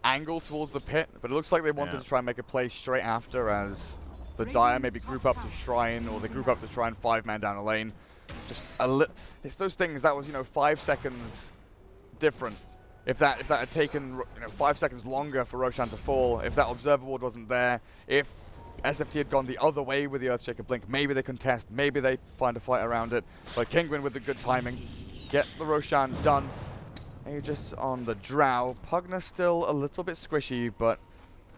Speaker 1: angle towards the pit, but it looks like they wanted to try and make a play straight after as the Dire maybe group up to Shrine, or they group up to try and 5-man down a lane. Just it's those things that was 5 seconds different. If that had taken 5 seconds longer for Roshan to fall, if that Observer Ward wasn't there, if SFT had gone the other way with the Earthshaker blink, maybe they contest, maybe they find a fight around it. But Kinguin with the good timing, get the Roshan done. Aegis on the Drow. Pugna still a little bit squishy, but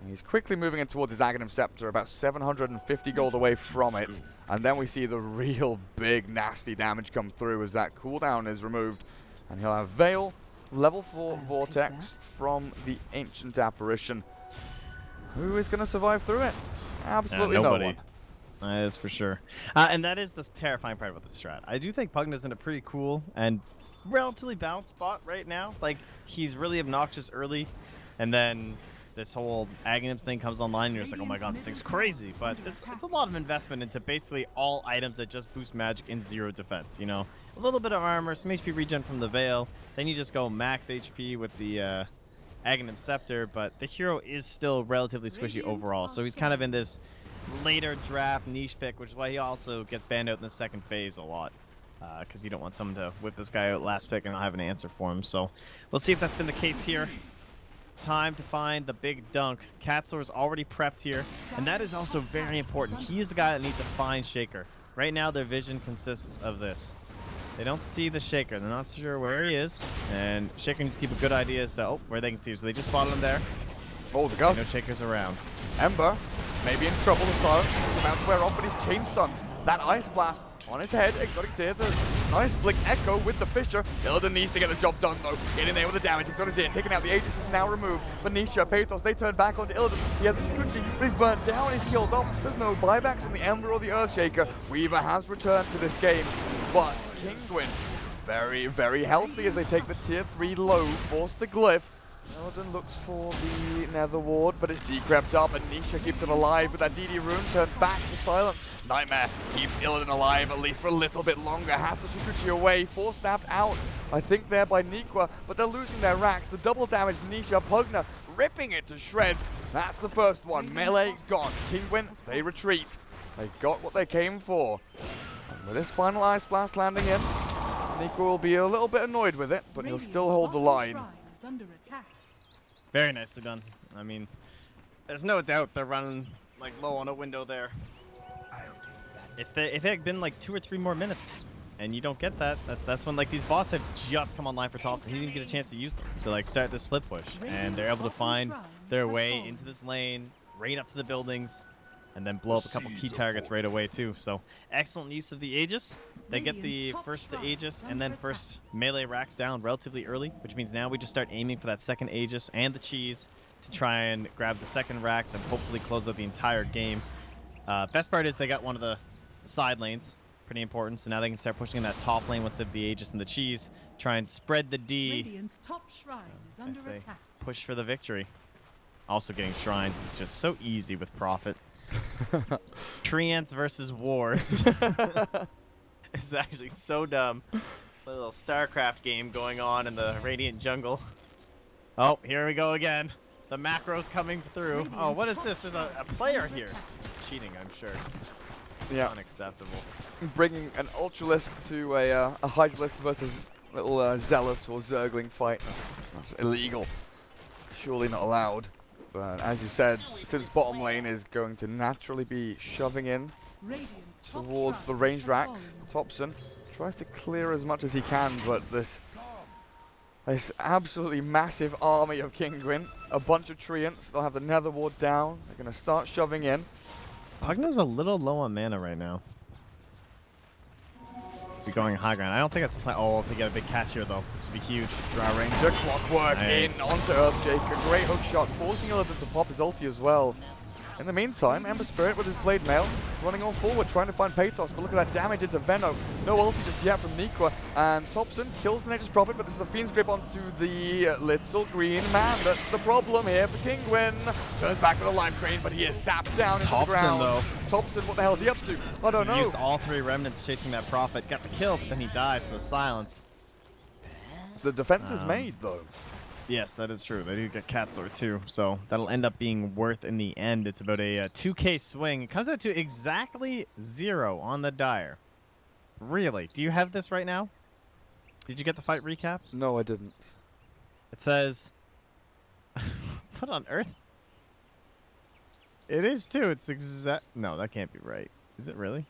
Speaker 1: he's quickly moving in towards his Aghanim Scepter, about 750 gold away from it. And then we see the real big nasty damage come through as that cooldown is removed. And he'll have Veil, level 4 Vortex from the Ancient Apparition. Who is going to survive through it? Absolutely no one.
Speaker 2: That is for sure. And that is the terrifying part about the strat. I do think Pugna's in a pretty cool and relatively balanced spot right now. Like, he's really obnoxious early, and then this whole Aghanims thing comes online, and you're just like, oh my god, this thing's crazy. But it's a lot of investment into basically all items that just boost magic in 0 defense, A little bit of armor, some HP regen from the Veil, then you just go max HP with the Aghanim Scepter, but the hero is still relatively squishy overall, so he's kind of in this later draft niche pick, which is why he also gets banned out in the second phase a lot, because you don't want someone to whip this guy out last pick and not have an answer for him. So we'll see if that's been the case here. Time to find the big dunk. Katsor's already prepped here, and that is also very important. He is the guy that needs to find Shaker. Right now their vision consists of this. They don't see the Shaker. They're not sure where he is. And Shaker needs to keep a good idea as to where they can see him. So they just spotted him there.
Speaker 1: Oh, the gust.
Speaker 2: No Shaker's around.
Speaker 1: Ember maybe in trouble. The silence is about to wear off, but he's chain stunned. That Ice Blast on his head. Exotic Tear, the nice Blink Echo with the Fissure. Illidan needs to get the job done though. Get in there with the damage. Exotic Tear taking out the Aegis is now removed. Venetia, Pathos, they turn back onto Illidan. He has a Scoochie, but he's burnt down. He's killed off. There's no buybacks from the Ember or the Earthshaker. Weaver has returned to this game, but Kinguin very, very healthy as they take the tier 3 low, force the glyph. Illidan looks for the Nether Ward, but it's decrept up, and Nisha keeps it alive with that DD rune, turns back to silence. Nightmare keeps Illidan alive, at least for a little bit longer. Has to Shukuchi away, force-stabbed out, I think there by Nikwa, but they're losing their racks. The double damage, Nisha, Pugna, ripping it to shreds. That's the first one. Melee gone. Kinguin, they retreat. They got what they came for. And with this final Ice Blast landing in, Nikwa will be a little bit annoyed with it, but he'll still hold the line.
Speaker 2: Very nicely done. I mean, there's no doubt they're running like low on a window there. If it had been like 2 or 3 more minutes and you don't get that, that's when like these bots have just come online for tops and he didn't get a chance to use them to like start the split push, and they're able to find their way into this lane, right up to the buildings, and then blow up a couple key targets right away too. So excellent use of the Aegis. They get the first Aegis and then first melee racks down relatively early, which means now we just start aiming for that second Aegis and the cheese to try and grab the second racks and hopefully close out the entire game. Best part is they got one of the side lanes, pretty important, so now they can start pushing in that top lane once they have the Aegis and the cheese, try and spread the D, push for the victory. Also getting shrines is just so easy with Prophet. Treants versus wards. It's actually so dumb. A little StarCraft game going on in the Radiant jungle. Oh, here we go again. The macro's coming through. Oh, what is this? There's a player here. It's cheating, I'm sure.
Speaker 1: Yeah.
Speaker 2: Unacceptable.
Speaker 1: Bringing an Ultralisk to a Hydralisk versus little Zealot or Zergling fight. That's illegal. Surely not allowed. But as you said, since bottom lane is going to naturally be shoving in towards the ranged racks, Topson tries to clear as much as he can, but this absolutely massive army of Kinguin, a bunch of Treants, they'll have the Nether Ward down, they're going to start shoving in.
Speaker 2: Pugna's a little low on mana right now. Be going high ground. I don't think that's the plan. Oh, if they get a big catch here though, this would be huge.
Speaker 1: Drow Ranger, Clockwork in onto Earthshaker. Great hook shot, forcing Illidan to pop his ulti as well. In the meantime, Ember Spirit with his Blade Mail running on forward, trying to find Patos, but look at that damage into Venno. No ulti just yet from Nikwa, and Topson kills the Nature's Prophet, but this is the Fiend's Grip onto the little green man. That's the problem here for Kinguin. Turns back with a life drain, but he is sapped down into the ground.
Speaker 2: Though.
Speaker 1: Topson, what the hell is he up to? I don't know.
Speaker 2: He used all 3 remnants chasing that Prophet, got the kill, but then he dies to the silence.
Speaker 1: The defense is made, though.
Speaker 2: Yes, that is true. They do get Cat Sword too, so that'll end up being worth in the end. It's about a 2k swing. It comes out to exactly 0 on the Dire. Really? Do you have this right now? Did you get the fight recap?
Speaker 1: No, I didn't.
Speaker 2: It says... What on earth? It is too. It's exact... No, that can't be right. Is it really?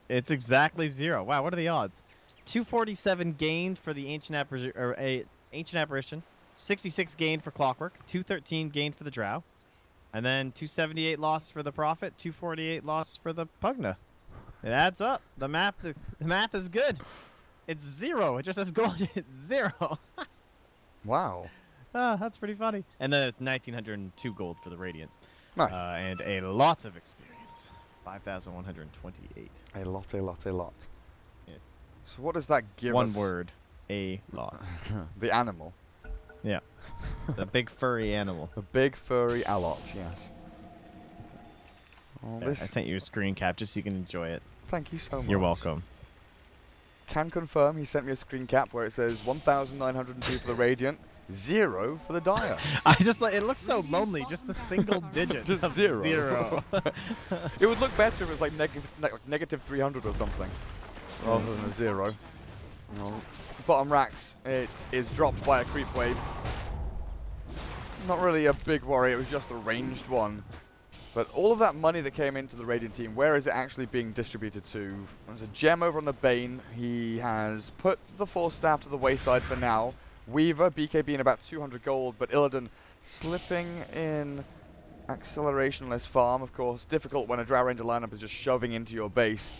Speaker 2: It's exactly 0. Wow, what are the odds? 247 gained for the Ancient Apparition. 66 gained for Clockwork, 213 gained for the Drow, and then 278 loss for the Prophet, 248 loss for the Pugna. It adds up. The math is good. It's 0. It just says gold. It's 0.
Speaker 1: Wow.
Speaker 2: That's pretty funny. And then it's 1902 gold for the Radiant.
Speaker 1: Nice.
Speaker 2: And a lot of experience. 5,128.
Speaker 1: A lot.
Speaker 2: Yes.
Speaker 1: So what does that give us?
Speaker 2: One word. A lot.
Speaker 1: The animal.
Speaker 2: Yeah. The big furry animal.
Speaker 1: The big furry allot, yes.
Speaker 2: I sent you a screen cap just so you can enjoy it.
Speaker 1: Thank you so much.
Speaker 2: You're welcome.
Speaker 1: Can confirm he sent me a screen cap where it says 1,902 for the Radiant, 0 for the Dire.
Speaker 2: I just like, it looks so lonely, just the single digit.
Speaker 1: Just 0. It would look better if it was like negative 300 or something, rather than a 0. No. Bottom racks, it is dropped by a creep wave. Not really a big worry, it was just a ranged one. But all of that money that came into the Radiant team, where is it actually being distributed to? There's a gem over on the Bane. He has put the Force Staff to the wayside for now. Weaver, BKB in about 200 gold, but Illidan slipping in accelerationless farm, of course. Difficult when a Drow Ranger lineup is just shoving into your base.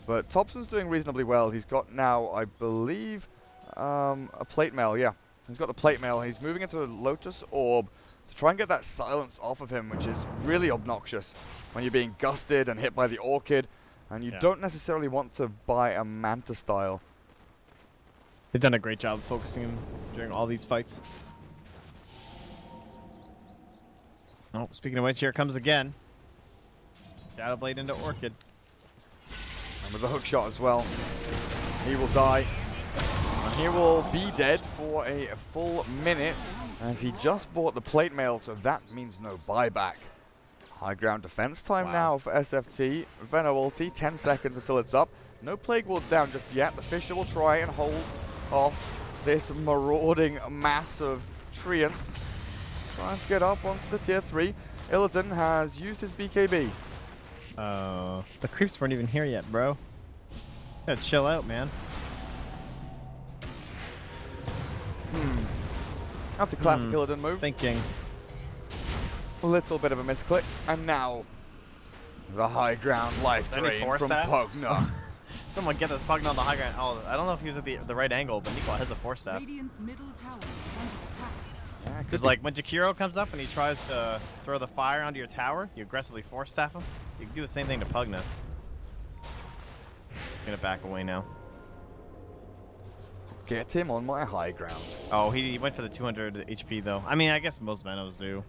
Speaker 1: But Topson's doing reasonably well. He's got now, I believe, a plate mail, yeah. He's got the plate mail. He's moving into a Lotus Orb to try and get that silence off of him, which is really obnoxious when you're being gusted and hit by the Orchid, and you don't necessarily want to buy a Manta style.
Speaker 2: They've done a great job focusing him during all these fights. Oh, speaking of which, here it comes again. Shadow Blade into Orchid.
Speaker 1: And with the hook shot as well, he will die. And he will be dead for a full minute as he just bought the plate mail, so that means no buyback. High ground defense time now for SFT. Venom ulti, 10 seconds until it's up. No Plague Wards down just yet. The Fisher will try and hold off this marauding mass of Treants. Trying to get up onto the tier 3. Illidan has used his BKB.
Speaker 2: The creeps weren't even here yet, bro. Gotta chill out, man.
Speaker 1: That's a classic Illidan move.
Speaker 2: Thinking.
Speaker 1: A little bit of a misclick. And now, the high ground life drain from Pugna.
Speaker 2: Someone get this Pugna on the high ground. Oh, I don't know if he was at the right angle, but Nico has a force staff.
Speaker 3: Radiant's middle tower is under attack.
Speaker 2: Because like when Jakiro comes up and he tries to throw the fire onto your tower, you aggressively force staff him. You can do the same thing to Pugna. I'm gonna back away now.
Speaker 1: Get him on my high ground.
Speaker 2: Oh, he went for the 200 HP though. I mean, I guess most Venos do,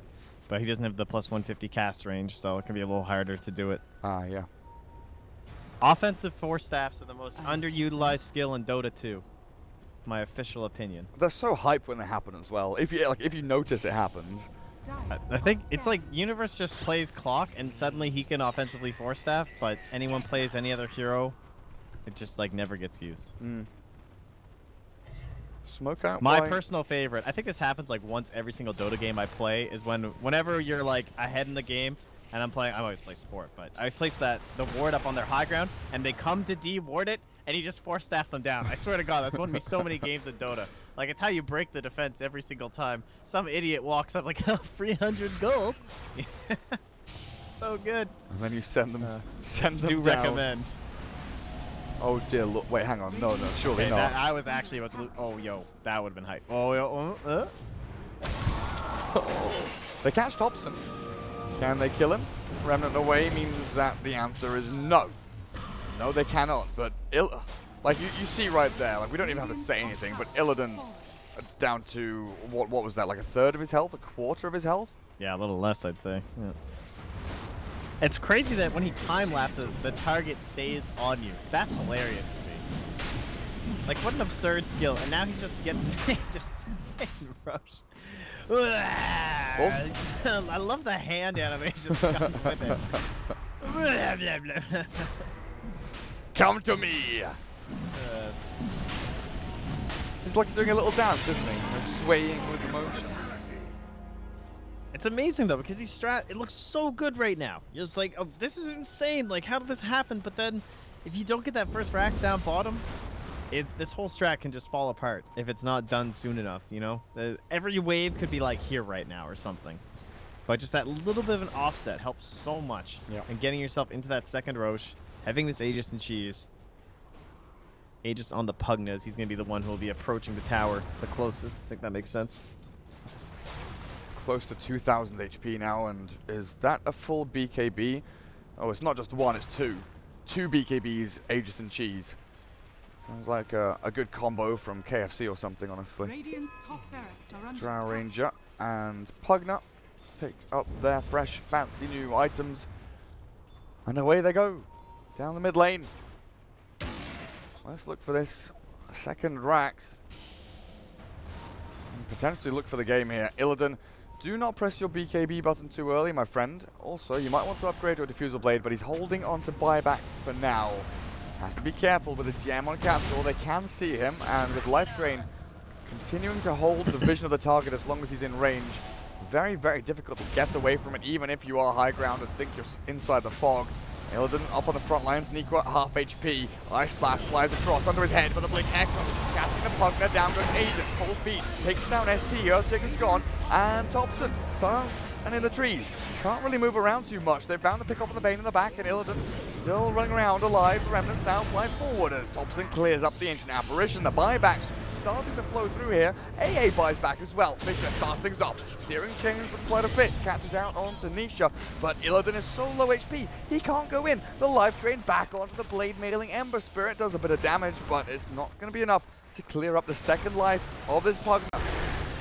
Speaker 2: but he doesn't have the plus 150 cast range, so it can be a little harder to do it.
Speaker 1: Ah, yeah.
Speaker 2: Offensive force staffs are the most underutilized skill in Dota 2. My official opinion.
Speaker 1: They're so hyped when they happen as well. If you notice it happens.
Speaker 2: I think it's like Universe just plays clock and suddenly he can offensively force staff, but anyone plays any other hero, it just like never gets used.
Speaker 1: Smoke out.
Speaker 2: My personal favorite, I think this happens like once every single Dota game I play, is whenever you're like ahead in the game and I always play support, but I place the ward up on their high ground and they come to de-ward it and you just force staff them down. I swear to God, that's won me so many games in Dota. Like, it's how you break the defense every single time. Some idiot walks up like, oh, 300 gold. So good.
Speaker 1: And then you send them down.
Speaker 2: Do recommend.
Speaker 1: Oh dear, look, wait, hang on. No, surely
Speaker 2: Okay,
Speaker 1: not.
Speaker 2: I was actually about to oh, yo, that would have been hype. Oh, yo,
Speaker 1: They catch Thompson. Can they kill him? Remnant away means that the answer is no. No, they cannot, but like you see right there, like we don't even have to say anything, but Illidan down to, what was that, like a third of his health, a quarter of his health?
Speaker 2: Yeah, a little less, I'd say. Yeah. It's crazy that when he time lapses, the target stays on you. That's hilarious to me. Like, what an absurd skill, and now he's just getting just rush. I love the hand animation that comes with it.
Speaker 1: Come to me! He's like doing a little dance, isn't he? Swaying with emotion.
Speaker 2: It's amazing though, because it looks so good right now. You're just like, oh, this is insane. Like, how did this happen? But then, if you don't get that first Rax down bottom, this whole strat can just fall apart if it's not done soon enough, you know? Every wave could be like here right now or something. But just that little bit of an offset helps so much.
Speaker 1: Yeah.
Speaker 2: And getting yourself into that second Roche, having this Aegis and Cheese. Aegis on the Pugnas, he's going to be the one who will be approaching the tower the closest. I think that makes sense.
Speaker 1: Close to 2,000 HP now, and is that a full BKB? Oh, it's not just one, it's two. Two BKBs, Aegis and Cheese. Sounds like a good combo from KFC or something, honestly.
Speaker 3: Radiant's top barracks are under
Speaker 1: Drow
Speaker 3: attack.
Speaker 1: Ranger and Pugna pick up their fresh, fancy new items. And away they go, down the mid lane. Let's look for this second Rax. And potentially look for the game here. Illidan, do not press your BKB button too early, my friend. Also, you might want to upgrade to a Diffusal Blade, but he's holding on to buyback for now. Has to be careful with a gem on Capsule. They can see him, and with Life Drain continuing to hold the vision of the target as long as he's in range. Very, very difficult to get away from it, even if you are high ground and think you're inside the fog. Illidan up on the front lines, Nico at half HP. Ice Blast flies across under his head, but the Blink Echo catching the Pugna, down goes Aegis, cold feet, takes down ST, Earthshaker's gone, and Thompson, silenced and in the trees. Can't really move around too much. They're bound to pick off on the Bane in the back, and Illidan still running around alive. The Remnants now fly forward as Thompson clears up the Ancient Apparition. The buybacks starting to flow through here. AA buys back as well. Fisher starts things off. Searing Chains with Sleight of Fist catches out onto Nisha, but Illidan is so low HP, he can't go in. The Life Drain back onto the Blade Mailing Ember Spirit does a bit of damage, but it's not going to be enough to clear up the second life of this Pugna.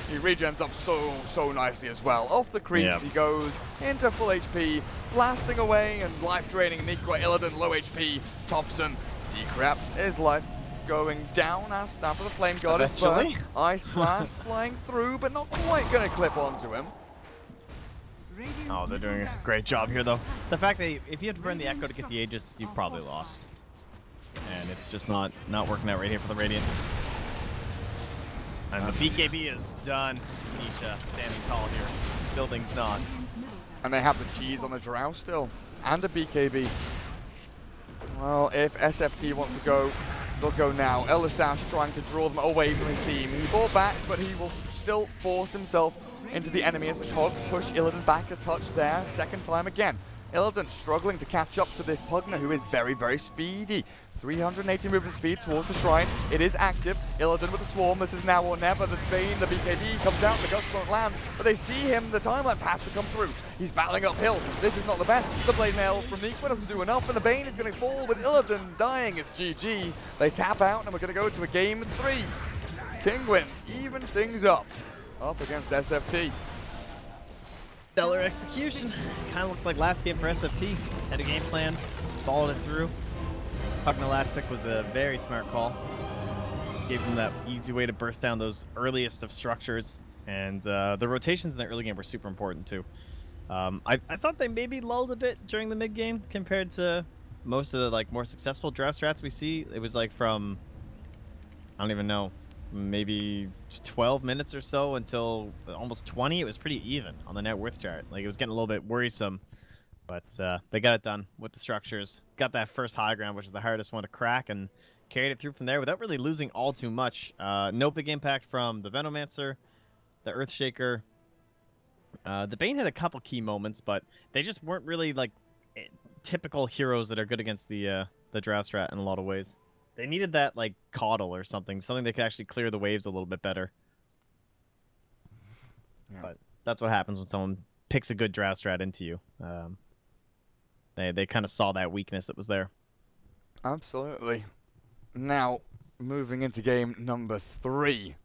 Speaker 1: He he regens up so nicely as well. Off the creeps,
Speaker 2: Yep.
Speaker 1: he goes into full HP, blasting away and life draining Nikwa. Illidan low HP, Thompson decrep his life going down as Snap of the Flame God is burned. Ice Blast flying through, but not quite going to clip onto him.
Speaker 2: Oh, they're doing a great job here, though. The fact that if you have to burn the Echo to get the Aegis, you've probably lost. And it's just not working out right here for the Radiant. And the BKB is done. Nisha standing tall here. Building's not.
Speaker 1: And they have the cheese on the Drow still. And a BKB. Well, if SFT wants to go, they'll go now. Elisash trying to draw them away from his team. He bought back, but he will still force himself into the enemy as the Cogs push Illidan back a touch there. Second time again. Illidan struggling to catch up to this Pugna, who is very, very speedy. 380 movement speed towards the shrine. It is active. Illidan with the swarm. This is now or never. The Bane, the BKB comes out. The Gusts won't land, but they see him. The time lapse has to come through. He's battling uphill. This is not the best. The blade mail from Nikwa doesn't do enough, and the Bane is going to fall with Illidan dying. It's GG. They tap out, and we're going to go to a game 3. Kinguin even things up against SFT.
Speaker 2: Stellar execution. Kind of looked like last game for SFT. Had a game plan, followed it through. Pugna last pick was a very smart call. Gave them that easy way to burst down those earliest of structures. And the rotations in the early game were super important too. I thought they maybe lulled a bit during the mid game compared to most of the more successful draft strats we see. It was like from, I don't even know, maybe 12 minutes or so until almost 20. It was pretty even on the net worth chart. Like, it was getting a little bit worrisome, but they got it done with the structures. Got that first high ground, which is the hardest one to crack, and carried it through from there without really losing all too much. No big impact from the Venomancer, the Earthshaker. The Bane had a couple key moments, but they just weren't really typical heroes that are good against the Drow strat in a lot of ways. They needed that Coddle or something that could actually clear the waves a little bit better. Yeah. But that's what happens when someone picks a good Drow strat into you. They kind of saw that weakness that was there.
Speaker 1: Absolutely. Now, moving into game number 3.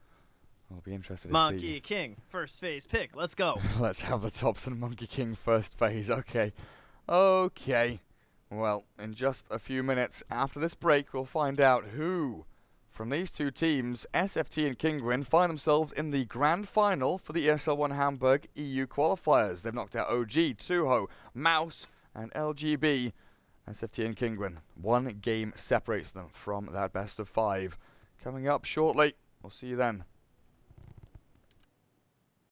Speaker 1: I'll be interested to see.
Speaker 2: Monkey King, first phase pick. Let's go.
Speaker 1: Let's have the Thompson Monkey King first phase. Okay. Okay. Well, in just a few minutes after this break, we'll find out who from these two teams, SFT and Kinguin, find themselves in the grand final for the ESL One Hamburg EU qualifiers. They've knocked out OG, Tuho, Mouse, and LGB. SFT and Kinguin. 1 game separates them from that best of 5. Coming up shortly. We'll see you then.